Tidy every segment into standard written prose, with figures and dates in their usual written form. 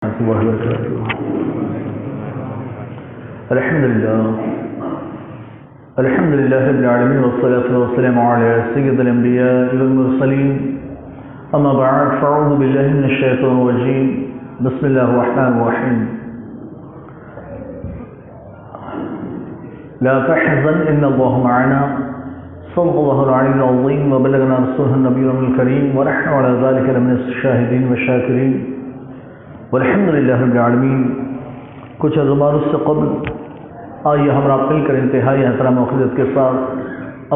الحمد لله رب العالمين والصلاة والسلام على سيد الأنبياء والمرسلين أما بعد فأعوذ بالله من الشيطان الرجيم بسم الله الرحمن الرحيم لا تحزن إن الله معنا صدق الله العلي العظيم وبلغنا رسوله النبي الكريم ونحن على ذلك لمن الشاهدين والشاكرين والحمد لله رب العالمین۔ کچھ ازمار اس سے قبل آئیے ہمارا مل کر انتہائی احترام و عقیدت کے ساتھ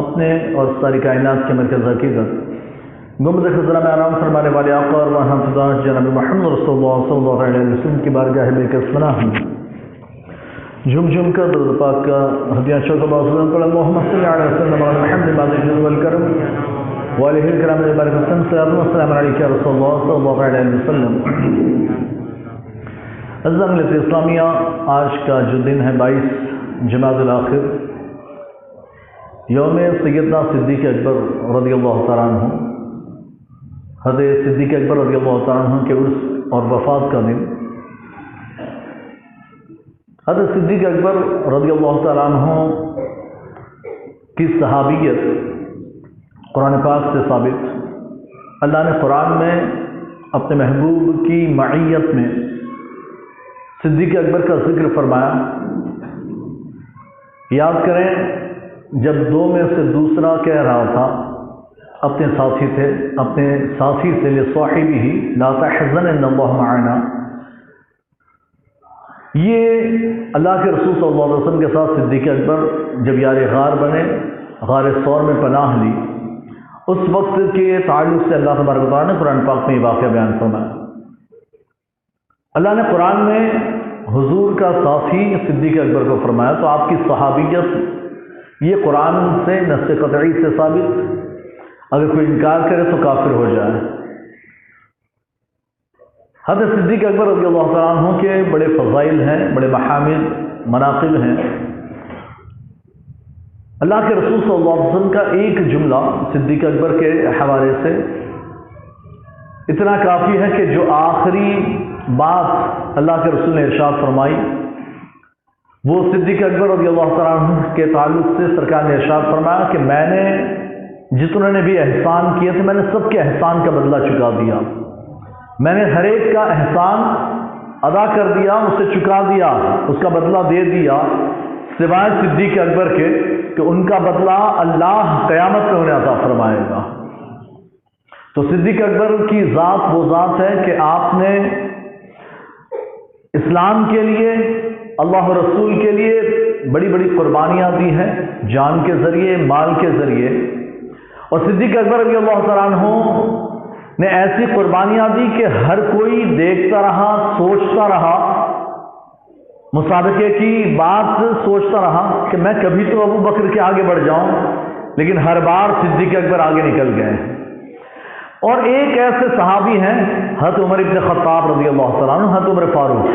اپنے اور ساری کائنات کے مرکز حقیقت گنبد خضرا میں آرام فرمانے والے آقا اور محمد جناب محمد رسول اللہ صلی اللہ علیہ وسلم کی بارگاہ بے کس فنا ہوں جھم جھم کر درود پاک کا ہدیہ چوک باوزن پر محمد صلی اللہ علیہ وسلم اور محمد بعد الجود والکرم والہ الکرام بارک وسلم سے السلام علیکم یا رسول اللہ صلی اللہ علیہ وسلم۔ عزیزان ملت اسلامیہ، آج کا جو دن ہے 22 جمادی الاخر، یوم سیدنا صدیق اکبر رضی اللہ تعالیٰ عنہ، حضرت صدیق اکبر رضی اللہ تعالیٰ عنہ کے عرس اور وفات کا دن۔ حضرت صدیق اکبر رضی اللہ تعالیٰ عنہ کی صحابیت قرآن پاک سے ثابت۔ اللہ نے قرآن میں اپنے محبوب کی معیت میں صدیق اکبر کا ذکر فرمایا۔ یاد کریں، جب دو میں سے دوسرا کہہ رہا تھا، اپنے ساتھی تھے، اپنے ساتھی سے لصاحبہ لا تحزن ان اللہ معنا، یہ اللہ کے رسول صلی اللہ علیہ وسلم کے ساتھ صدیق اکبر جب یار غار بنے، غار ثور میں پناہ لی، اس وقت کے تعلق سے اللہ تبارک و تعالیٰ نے قرآن پاک میں یہ واقعہ بیان فرمایا۔ اللہ نے قرآن میں حضور کا ساتھی صدیق اکبر کو فرمایا، تو آپ کی صحابیت یہ قرآن سے نص قطعی سے ثابت، اگر کوئی انکار کرے تو کافر ہو جائے۔ حضرت صدیق اکبر رضی اللہ تعالیٰ عنہ کے بڑے فضائل ہیں، بڑے محامد مناقب ہیں۔ اللہ کے رسول صلی اللہ علیہ وسلم کا ایک جملہ صدیق اکبر کے حوالے سے اتنا کافی ہے کہ جو آخری بات اللہ کے رسول نے ارشاد فرمائی وہ صدیق اکبر رضی اللہ تعالیٰ عنہ کے تعلق سے سرکار نے ارشاد فرمایا کہ میں نے جتنے نے بھی احسان کیے تھے میں نے سب کے احسان کا بدلہ چکا دیا، میں نے ہر ایک کا احسان ادا کر دیا، اسے چکا دیا، اس کا بدلہ دے دیا، سوائے صدیق اکبر کے کہ ان کا بدلہ اللہ قیامت میں انہیں عطا فرمائے گا۔ تو صدیق اکبر کی ذات وہ ذات ہے کہ آپ نے اسلام کے لیے، اللہ و رسول کے لیے بڑی بڑی قربانیاں دی ہیں، جان کے ذریعے، مال کے ذریعے۔ اور صدیق اکبر رضی اللہ تعالیٰ عنہ نے ایسی قربانیاں دی کہ ہر کوئی دیکھتا رہا، سوچتا رہا، مسابقے کی بات سوچتا رہا کہ میں کبھی تو ابو بکر کے آگے بڑھ جاؤں، لیکن ہر بار صدیق اکبر آگے نکل گئے۔ اور ایک ایسے صحابی ہیں حضرت عمر ابن خطاب رضی اللہ تعالیٰ عنہ، حضرت عمر فاروق،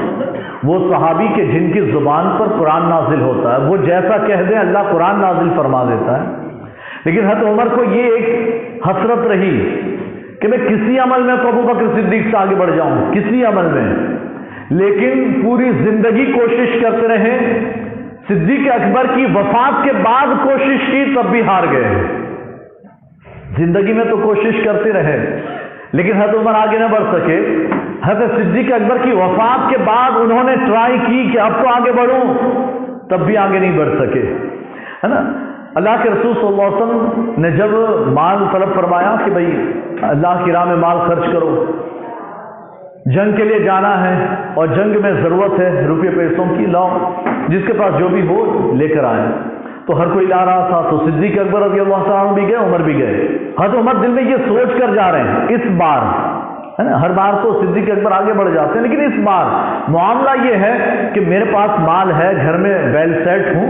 وہ صحابی کے جن کی زبان پر قرآن نازل ہوتا ہے، وہ جیسا کہہ دیں اللہ قرآن نازل فرما دیتا ہے۔ لیکن حضرت عمر کو یہ ایک حسرت رہی کہ میں کسی عمل میں تو ابو بکر صدیق سے آگے بڑھ جاؤں، کسی عمل میں، لیکن پوری زندگی کوشش کرتے رہے، صدیق اکبر کی وفات کے بعد کوشش کی تب بھی ہار گئے۔ زندگی میں تو کوشش کرتے رہے لیکن حضرت عمر آگے نہ بڑھ سکے۔ حضرت صدیق اکبر کی وفات کے بعد انہوں نے ٹرائی کی کہ اب تو آگے بڑھوں، تب بھی آگے نہیں بڑھ سکے، ہے نا۔ اللہ کے رسول صلی اللہ علیہ وسلم نے جب مال طلب فرمایا کہ بھائی اللہ کی راہ میں مال خرچ کرو، جنگ کے لیے جانا ہے اور جنگ میں ضرورت ہے روپے پیسوں کی، لاؤ، جس کے پاس جو بھی ہو لے کر آئے، تو ہر کوئی لا رہا تھا، تو صدیق اکبر رضی اللہ تعالیٰ عنہ بھی گئے، عمر بھی گئے۔ حضرت عمر دل میں یہ سوچ کر جا رہے ہیں اس بار، ہے نا، ہر بار تو صدیق اکبر آگے بڑھ جاتے ہیں، لیکن اس بار معاملہ یہ ہے کہ میرے پاس مال ہے، گھر میں ویل سیٹ ہوں،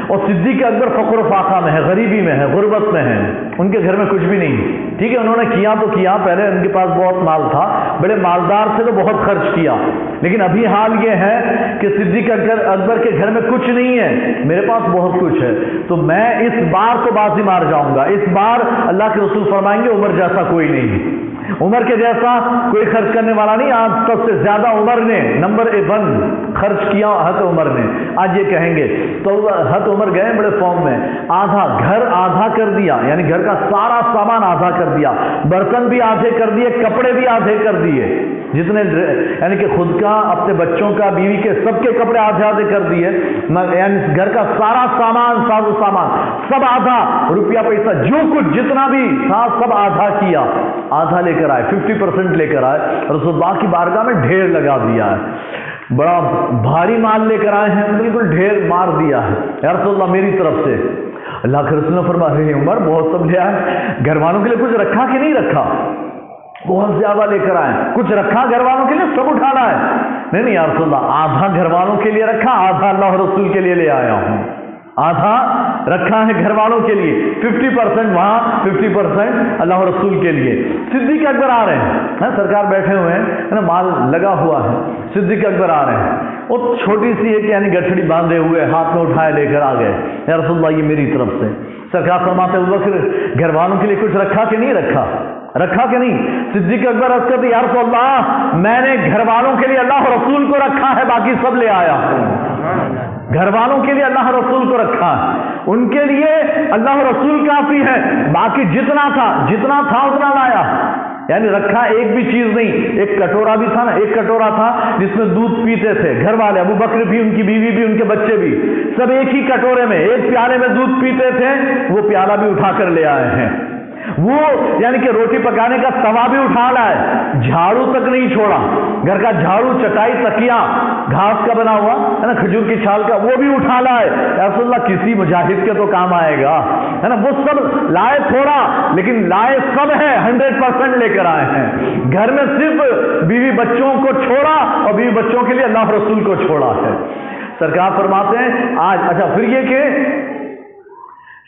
اور صدیق اکبر فقر و فاقہ میں ہے، غریبی میں ہے، غربت میں ہے، ان کے گھر میں کچھ بھی نہیں۔ ٹھیک ہے، انہوں نے کیا تو کیا، پہلے ان کے پاس بہت مال تھا، بڑے مالدار تھے تو بہت خرچ کیا، لیکن ابھی حال یہ ہے کہ صدیق اکبر کے گھر میں کچھ نہیں ہے، میرے پاس بہت کچھ ہے، تو میں اس بار تو بازی مار جاؤں گا، اس بار اللہ کے رسول فرمائیں گے عمر جیسا کوئی نہیں، عمر کے جیسا کوئی خرچ کرنے والا نہیں. آج سب سے زیادہ عمر نے نمبر 1 خرچ کیا حضرت عمر نے. آج یہ کہیں گے تو حضرت عمر گئے بڑے فارم میں, آدھا گھر آدھا کر دیا, یعنی گھر کا سارا سامان آدھا کر دیا, برتن بھی آدھے کر دیے, کپڑے بھی آدھے کر دیے, جتنے یعنی کہ خود کا, اپنے بچوں کا, بیوی کے, سب کے کپڑے آدھے آدھے کر دیے, یعنی گھر کا سارا سامان, ساز و سامان سب آدھا, روپیہ پیسہ جو کچھ جتنا بھی تھا سب آدھا کیا, آدھا لے کر آئے, 50% لے کر آئے, رسول اللہ کی بارگاہ میں ڈھیر لگا دیا ہے. بڑا بھاری مال لے کر آئے ہیں, بالکل ڈھیر مار دیا ہے. یا رسول اللہ میری طرف سے. اللہ کے رسول نے فرمایا عمر بہت سب لے آئے, گھر والوں کے لیے کچھ رکھا کہ نہیں رکھا؟ بہت زیادہ لے کر آئے. کچھ رکھا گھر والوں کے لیے؟ سب اٹھانا ہے. نہیں یا رسول اللہ, آدھا گھر والوں کے لیے رکھا, آدھا اللہ رسول کے لیے لے آیا ہوں. آدھا رکھا ہے گھر والوں کے لیے, 50% وہاں, 50% اللہ رسول کے لیے. صدیق اکبر آ رہے ہیں, سرکار بیٹھے ہوئے ہیں, مال لگا ہوا ہے. صدیق اکبر آ رہے ہیں, وہ چھوٹی سی ایک یعنی گٹھڑی باندھے ہوئے, ہاتھ میں اٹھائے لے کر آ گئے. یا رسول اللہ یہ میری طرف سے. سرکار فرماتے ابو بکر گھر والوں کے لیے کچھ رکھا کہ نہیں رکھا؟ رکھا کہ نہیں؟ صدیق اکبر عرض کرتے یا رسول اللہ میں نے گھر والوں کے لیے اللہ رسول کو رکھا ہے, باقی سب لے آیا. گھر والوں کے لیے اللہ رسول کو رکھا ہے, ان کے لیے اللہ رسول کافی ہے, باقی جتنا تھا اتنا لایا. یعنی رکھا ایک بھی چیز نہیں. ایک کٹورا بھی تھا نا, ایک کٹورا تھا جس میں دودھ پیتے تھے گھر والے, ابو بکر بھی, ان کی بیوی بھی, ان کے بچے بھی, سب ایک ہی کٹورے میں, ایک پیالے میں دودھ پیتے تھے. وہ پیالہ بھی اٹھا کر لے آئے ہیں. وہ یعنی کہ روٹی پکانے کا توا بھی اٹھا لائے, جھاڑو تک نہیں چھوڑا. گھر کا جھاڑو, چٹائی, تکیا گھاس کا بنا ہوا ہے نا, کھجور کی چھال کا, وہ بھی اٹھا لائے. رسول اللہ کسی مجاہد کے تو کام آئے گا ہے نا. وہ سب لائے تھوڑا, لیکن لائے سب ہے, 100% لے کر آئے ہیں. گھر میں صرف بیوی بچوں کو چھوڑا, اور بیوی بچوں کے لیے اللہ رسول کو چھوڑا ہے. سرکار فرماتے ہیں آج اچھا پھر یہ کہ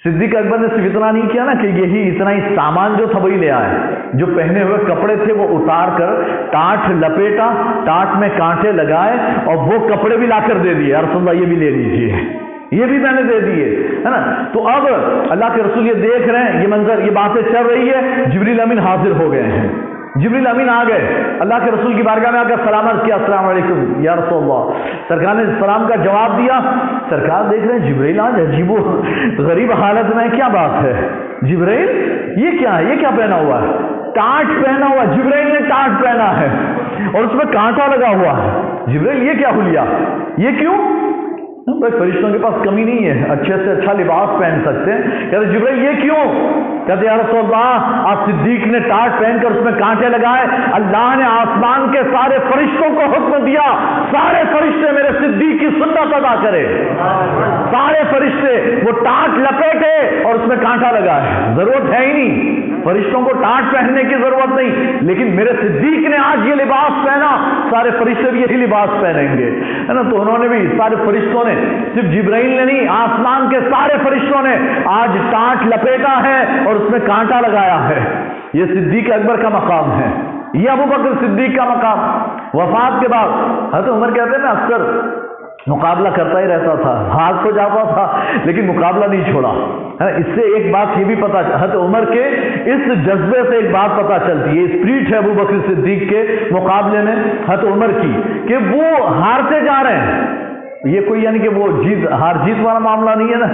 صدیق اکبر نے صرف اتنا نہیں کیا نا کہ یہی اتنا ہی سامان جو تھا وہی لے آئے. جو پہنے ہوئے کپڑے تھے وہ اتار کر ٹاٹ لپیٹا, ٹاٹ میں کانٹے لگائے, اور وہ کپڑے بھی لا کر دے دیے. رسول اللہ یہ بھی لے لیجیے, یہ بھی میں نے دے دیے ہے نا. تو اب اللہ کے رسول یہ دیکھ رہے ہیں, یہ منظر, یہ باتیں چل رہی ہے. جبریل امین حاضر ہو گئے ہیں. جبریل امین آ گئے, اللہ کے رسول کی بارگاہ میں آ کر سلام عرض کیا, السلام علیکم یا رسول اللہ. سرکار نے سلام کا جواب دیا. سرکار دیکھ رہے ہیں جبریل آج عجیب و غریب حالت میں, کیا بات ہے جبریل یہ کیا ہے, یہ کیا پہنا ہوا ہے؟ ٹاٹ پہنا ہوا. جبریل نے ٹاٹ پہنا ہے اور اس میں کانٹا لگا ہوا ہے. جبریل یہ کیا ہولیا, یہ کیوں؟ بھائی فرشتوں کے پاس کمی نہیں ہے, اچھے سے اچھا لباس پہن سکتے ہیں. کہتے جبریل یہ کیوں؟ کہتے یا رسول اللہ آج صدیق نے ٹاٹ پہن کر اس میں کانٹے لگائے, اللہ نے آسمان کے سارے فرشتوں کو حکم دیا سارے فرشتے میرے صدیق کی سنت ادا کرے. سارے فرشتے وہ ٹاٹ لپیٹے اور اس میں کانٹا لگائے. ضرورت ہے ہی نہیں, فرشتوں کو ٹاٹ پہننے کی ضرورت نہیں, لیکن میرے صدیق نے آج یہ لباس پہنا, سارے فرشتے بھی یہی لباس پہنیں گے ہے نا. تو انہوں نے بھی, سارے فرشتوں نے, صرف جبرائیل نے نہیں, آسمان کے سارے فرشتوں نے آج ٹاٹ لپیٹا ہے اور اس میں کانٹا لگایا ہے. یہ صدیق اکبر کا مقام ہے, یہ ابو بکر صدیق کا مقام. وفات کے بعد حضرت عمر کہتے ہیں نا اکثر مقابلہ کرتا ہی رہتا تھا, ہاتھ تو جاتا تھا لیکن مقابلہ نہیں چھوڑا. اس سے ایک بات یہ بھی پتا, حضرت عمر کے اس جذبے سے ایک بات پتا چلتی ہے, اسپرٹ ہے ابو بکر صدیق کے مقابلے میں حضرت عمر کی, کہ وہ ہارتے جا رہے ہیں. یہ کوئی یعنی کہ وہ ہار جیت والا معاملہ نہیں ہے نا,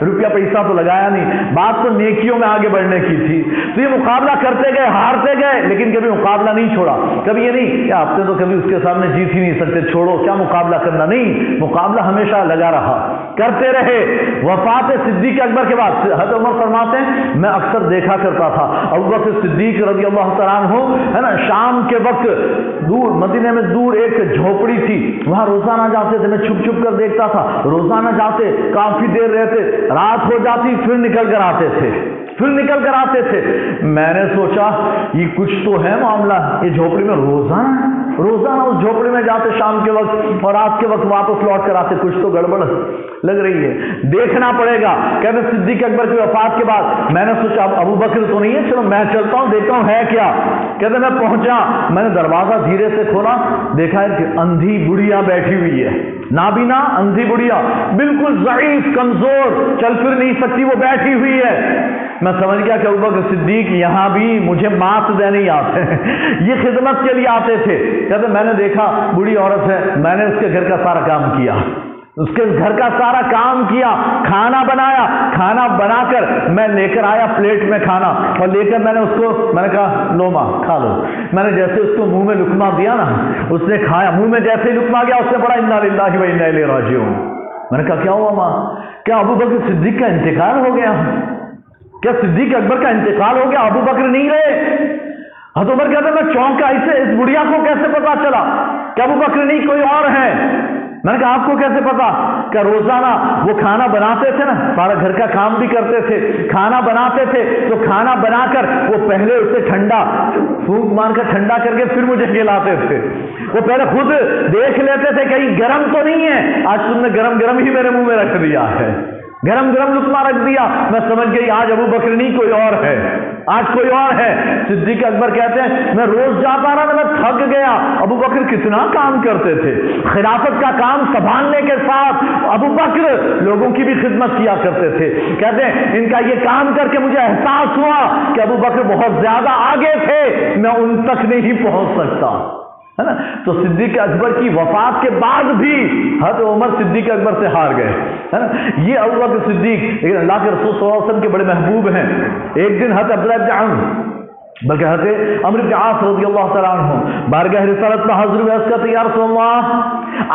روپیہ پیسہ تو لگایا نہیں, بات تو نیکیوں میں آگے بڑھنے کی تھی. تو یہ مقابلہ کرتے گئے, ہارتے گئے, لیکن کبھی مقابلہ نہیں چھوڑا. کبھی یہ نہیں کہ آپ نے تو کبھی اس کے سامنے جیت ہی نہیں سکتے, چھوڑو کیا مقابلہ کرنا, نہیں, مقابلہ ہمیشہ لگا رہا, کرتے رہے. وفات صدیق اکبر کے بعد حضرت عمر فرماتے ہیں میں اکثر دیکھا کرتا تھا ابو بکر صدیق رضی اللہ تعالیٰ عنہ ہے نا, شام کے وقت دور مدینے میں دور ایک جھوپڑی تھی, وہاں روزانہ جاتے تھے. میں چھپ چھپ کر دیکھتا تھا, روزانہ جاتے, کافی دیر رہتے, رات ہو جاتی, پھر نکل کر آتے تھے. میں نے سوچا یہ کچھ تو ہے معاملہ, یہ جھوپڑی میں روزانہ اس جھوپڑی میں جاتے شام کے وقت اور رات کے وقت واپس لوٹ کر آتے, کچھ تو گڑبڑ لگ رہی ہے, دیکھنا پڑے گا. کہتے صدیق اکبر کی وفات کے بعد میں نے سوچا ابو بکر تو نہیں ہے, چلو میں چلتا ہوں دیکھتا ہوں ہے کیا. کہتے میں پہنچا, میں نے دروازہ دھیرے سے کھولا, دیکھا ہے کہ اندھی بڑھیا بیٹھی ہوئی ہے, نابینا اندھی بڑھیا, بالکل ضعیف, کمزور, چل پھر نہیں سکتی, وہ بیٹھی ہوئی ہے. میں سمجھ گیا کہ ابوبکر صدیق یہاں بھی مجھے مات دینے ہی آتے ہیں، یہ خدمت کے لیے آتے تھے۔ کہتے میں نے دیکھا بوڑھی عورت ہے، میں نے اس کے گھر کا سارا کام کیا، اس کے گھر کا سارا کام کیا، کھانا بنایا، کھانا بنا کر میں لے کر آیا پلیٹ میں کھانا، اور لے کر میں نے اس کو میں نے کہا لو ماں کھا لو۔ میں نے جیسے اس کو منہ میں لقمہ دیا نا، اس نے کھایا، منہ میں جیسے ہی لقمہ گیا اس نے پڑھا انا للہ و انا الیہ راجعون۔ میں نے کہا کیا ہوا ماں؟ کیا ابوبکر صدیق کا انتقال ہو گیا؟ کیا صدیق اکبر کا انتقال ہو گیا؟ ابو بکر نہیں رہے؟ حضرت عمر کہتے میں چونکا، اسے اس بڑھیا کو کیسے پتا چلا کہ ابو بکر نہیں کوئی اور ہے؟ میں نے کہا آپ کو کیسے پتا؟ کہ روزانہ وہ کھانا بناتے تھے نا، سارا گھر کا کام بھی کرتے تھے، کھانا بناتے تھے تو کھانا بنا کر وہ پہلے اسے ٹھنڈا پھونک مار کر ٹھنڈا کر کے پھر مجھے کھلاتے تھے۔ وہ پہلے خود دیکھ لیتے تھے کہیں گرم تو نہیں ہے، آج تم نے گرم گرم ہی میرے منہ میں رکھ دیا ہے، گرم گرم لقمہ رکھ دیا، میں سمجھ گئی آج ابو بکر نہیں کوئی اور ہے، آج کوئی اور ہے۔ صدیق اکبر کہتے ہیں میں روز جاتا رہا، میں تھک گیا۔ ابو بکر کتنا کام کرتے تھے، خلافت کا کام سنبھالنے کے ساتھ ابو بکر لوگوں کی بھی خدمت کیا کرتے تھے۔ کہتے ہیں ان کا یہ کام کر کے مجھے احساس ہوا کہ ابو بکر بہت زیادہ آگے تھے، میں ان تک نہیں پہنچ سکتا، ہے نا۔ تو صدیق اکبر کی وفات کے بعد بھی حضرت عمر صدیق اکبر سے ہار گئے، ہے نا۔ یہ ابوبکر صدیق لیکن اللہ کے رسول صلی اللہ علیہ وسلم کے بڑے محبوب ہیں۔ ایک دن حضرت عبداللہ بن عمرو بلکہ حضرت عمرو بن عاص رضی اللہ تعالیٰ عنہ بارگاہ رسالت میں حاضر ہوئے، عرض کرتے یا رسول اللہ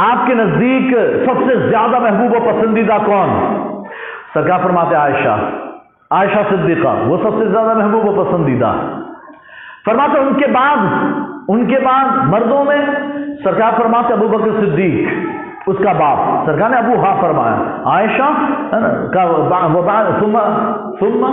آپ کے نزدیک سب سے زیادہ محبوب و پسندیدہ کون؟ سرکار فرماتے عائشہ صدیقہ، وہ سب سے زیادہ محبوب و پسندیدہ۔ فرماتے ان کے بعد مردوں میں سرکار فرماتے ابو بکر صدیق، اس کا باپ، سرکار نے ابو ہا فرمایا، عائشہ کا ثم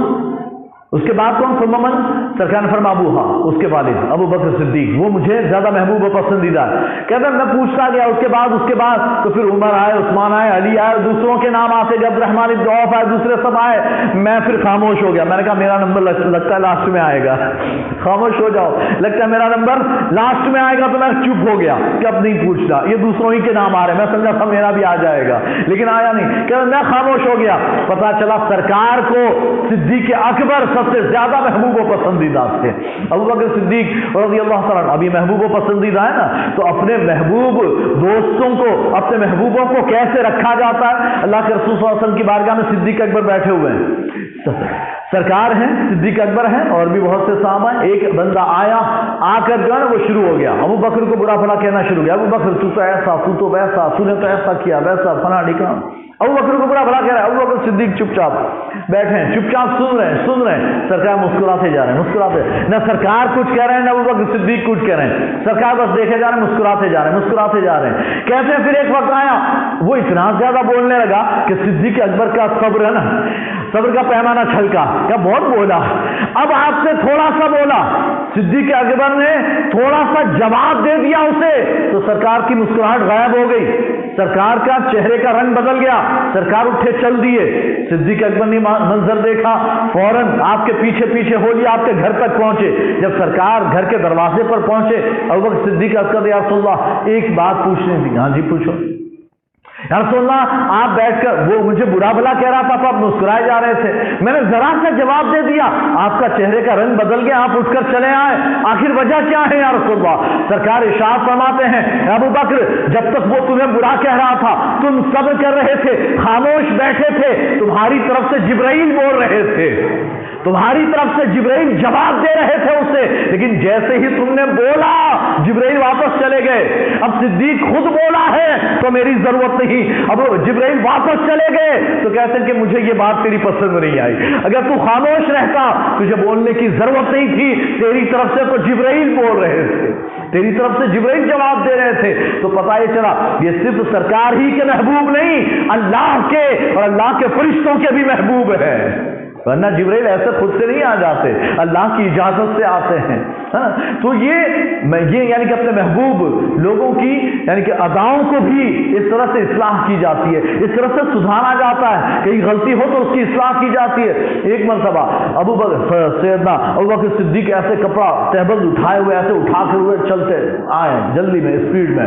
اس کے بعد کون؟ ثم من؟ سرکار نے فرمایا ابو ہا، اس کے والد ابو بکر صدیق، وہ مجھے زیادہ محبوب و پسندیدہ ہے۔ کہتے ہیں میں پوچھتا گیا اس کے بعد تو پھر عمر آئے، عثمان آئے، علی آئے، دوسروں کے نام آتے گئے، عبد الرحمن بن عوف آئے، دوسرے سب آئے، میں پھر خاموش ہو گیا۔ میں نے کہا میرا نمبر لگتا ہے لاسٹ میں آئے گا، خاموش ہو جاؤ، لگتا ہے میرا نمبر لاسٹ میں آئے گا، تو میں چپ ہو گیا کہ اب نہیں پوچھتا، یہ دوسروں ہی کے نام آ رہے ہیں، میں سمجھا تھا میرا بھی آ جائے گا، لیکن آیا نہیں۔ کہ میں خاموش ہو گیا، پتا چلا سرکار کو صدیق اکبر سب سے زیادہ محبوب و پسندیدہ تھے۔ ابو بکر صدیق رضی اللہ تعالیٰ عنہ، ابھی محبوب و پسندیدہ ہے نا، تو اپنے محبوب دوستوں کو، اپنے محبوبوں کو کیسے رکھا جاتا ہے؟ اللہ کے رسول صلی اللہ علیہ وسلم کی بارگاہ میں صدیق اکبر بیٹھے ہوئے ہیں، سرکار ہیں، صدیق اکبر ہیں، اور بھی بہت سے صحابہ ہیں۔ ایک بندہ آیا، آ کر جو ہے نا وہ شروع ہو گیا، ابو بکر کو برا بھلا کہنا شروع کیا، ابو بکر تو ایسا، تو تو ویسا، تو نے تو ایسا کیا ویسا فلاں ڈھیکاں، ابو بکر کو برا بھلا کہہ رہا ہے۔ ابو بکر صدیق چپ چاپ بیٹھے ہیں، چپ چاپ سن رہے ہیں، سرکار مسکراتے جا رہے ہیں، نہ سرکار کچھ کہہ رہے ہیں نہ ابو بکر صدیق کچھ کہہ رہے ہیں، سرکار بس دیکھے جا رہے ہیں، مسکراتے جا رہے ہیں۔ کہتے ہیں پھر ایک وقت آیا، وہ اتنا زیادہ بولنے لگا کہ صدیق اکبر کا صبر ہے نا، صبر کا پیمانہ چھلکا، کیا بہت بولا، اب آپ سے تھوڑا سا بولا، صدیق اکبر نے تھوڑا سا جواب دے دیا اسے، تو سرکار کی مسکراہٹ غائب ہو گئی، سرکار کا چہرے کا رنگ بدل گیا، سرکار اٹھے چل دیے۔ صدیق اکبر نے منظر دیکھا، فوراً آپ کے پیچھے پیچھے ہو لیا، آپ کے گھر تک پہنچے۔ جب سرکار گھر کے دروازے پر پہنچے، ابوبکر صدیق اکبر یا رسول اللہ ایک بات پوچھنے دی۔ ہاں جی پوچھو۔ یا رسول اللہ آپ بیٹھ کر، وہ مجھے برا بھلا کہہ رہا تھا تو آپ مسکرائے جا رہے تھے، میں نے ذرا سا جواب دے دیا، آپ کا چہرے کا رنگ بدل گیا، آپ اٹھ کر چلے آئے، آخر وجہ کیا ہے یا رسول اللہ؟ سرکار ارشاد فرماتے ہیں ابو بکر جب تک وہ تمہیں برا کہہ رہا تھا تم صبر کر رہے تھے، خاموش بیٹھے تھے، تمہاری طرف سے جبرائیل بول رہے تھے، تمہاری طرف سے جبرائیل جواب دے رہے تھے اسے، لیکن جیسے ہی تم نے بولا جبرائیل واپس چلے گئے۔ اب صدیق خود بولا ہے تو میری ضرورت نہیں، اب جبرائیل واپس چلے گئے تو کہتے ہیں کہ مجھے یہ بات تیری پسند نہیں آئی، اگر تو خاموش رہتا تجھے بولنے کی ضرورت نہیں تھی، تیری طرف سے تو جبرائیل بول رہے تھے، تیری طرف سے جبرائیل جواب دے رہے تھے۔ تو پتہ یہ چلا یہ صرف سرکار ہی کے محبوب نہیں، اللہ کے اور اللہ کے فرشتوں کے بھی محبوب ہے، ورنہ جبرائیل ایسے خود سے نہیں آ جاتے، اللہ کی اجازت سے آتے ہیں۔ تو یہ یعنی کہ اپنے محبوب لوگوں کی یعنی کہ اداؤں کو بھی اس طرح سے اصلاح کی جاتی ہے، اس طرح سے سدھارا جاتا ہے، کہیں غلطی ہو تو اس کی اصلاح کی جاتی ہے۔ ایک مرتبہ سیدنا ابو بکر صدیق ایسے کپڑا تہبند اٹھائے ہوئے ایسے اٹھا کر ہوئے چلتے آئے جلدی میں، اسپیڈ میں،